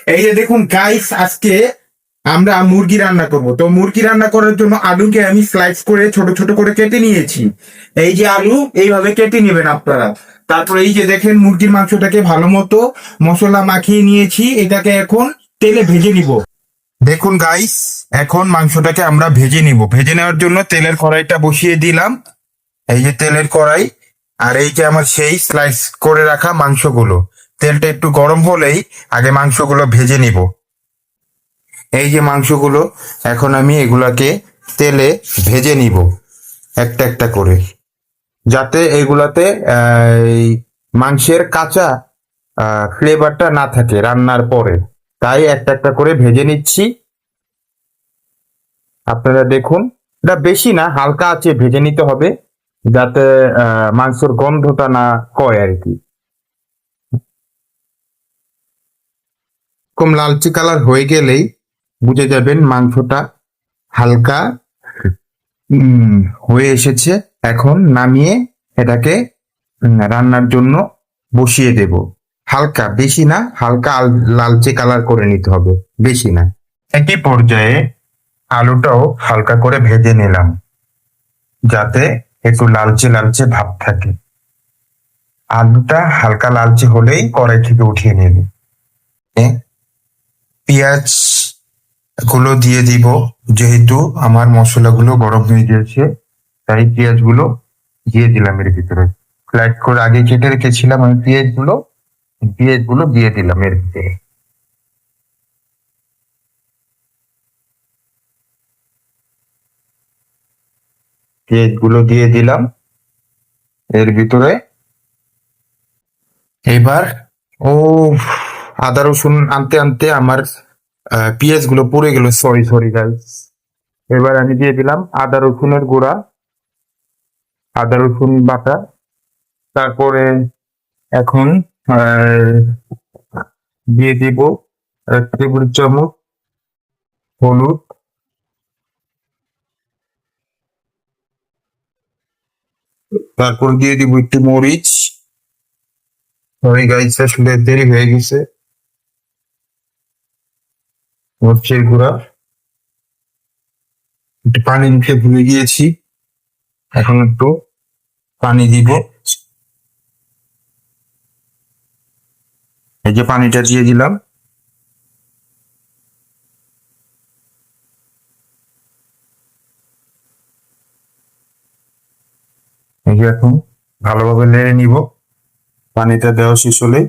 এই যে দেখুন গাইস, আজকে আমরা মুরগি রান্না করব। তো মুরগি রান্না করার জন্য আলুকে আমি স্লাইস করে ছোট ছোট করে কেটে নিয়েছি। এই যে আলু এইভাবে কেটে নেবেন আপনারা। তারপর এই যে দেখেন মুরগির মাংসটাকে ভালো মতো মশলা মাখিয়ে নিয়েছি, এটাকে এখন তেলে ভেজে নিব। দেখুন গাইস, এখন মাংসটাকে আমরা ভেজে নিব। ভেজে নেওয়ার জন্য তেলের কড়াইটা বসিয়ে দিলাম। এই যে তেলের কড়াই, আর এই যে আমার সেই স্লাইস করে রাখা মাংসগুলো। তেলটা একটু গরম হলেই আগে মাংসগুলো ভেজে নিব। এই যে মাংসগুলো, এখন আমি এগুলাকে তেলে ভেজে নিব একটা একটা করে, যাতে এগুলাতে এই মাংসের কাঁচা ফ্লেভারটা না থাকে রান্নার পরে। তাই একটা একটা করে ভেজে নিচ্ছি। আপনারা দেখুন, এটা বেশি না, হালকা আছে ভেজে নিতে হবে, যাতে মাংসের গন্ধটা না কয় আর কি। কম লালচে কালার হয়ে গেলেই বুঝে যাবেন মাংসটা হালকা হয়ে এসেছে। এখন নামিয়ে এটাকে রান্নার জন্য বসিয়ে দেব। হালকা, বেশি না, হালকা লালচে কালার করে নিতে হবে, বেশি না। একই পর্যায়ে আলুটাও হালকা করে ভেজে নিলাম, যাতে একটু লালচে লালচে ভাব থাকে। আলুটা হালকা লালচে হলেই কড়াই থেকে উঠিয়ে নেবে। পেঁয়াজ গুলো দিয়ে দিব, যেহেতু আমার মশলাগুলো গরম হয়ে গিয়েছে তাই পেঁয়াজগুলো দিয়ে দিলাম এর ভিতরে। স্লাইড করে আগে কেটে রেখেছিলাম আমি পেঁয়াজগুলো দিয়ে দিলাম এর ভিতরে। পেঁয়াজগুলো দিয়ে দিলাম এর ভিতরে। এবার ও, আদা রসুন আনতে আনতে আমার পেঁয়াজগুলো পুড়ে গেল, সরি সরি গাইস। এবার আমি দিয়ে দিলাম আদা রসুনের গুঁড়া, আদা রসুন বাটা। তারপরে এখন আহ, দিয়ে দিব 1 টেবিল চামচ হলুদ। তারপর দিয়ে দিব একটু মরিচ। সরি গাইস, আসলে দেরি হয়ে গেছে। মরিচের গুঁড়া, একটু পানি দিতে ভুলে গিয়েছি, এখন একটু পানি দিব। এই যে পানিটা দিয়ে দিলাম। এই যে এখন ভালোভাবে নেড়ে নিব পানিটা দেওয়া শেষ হলে।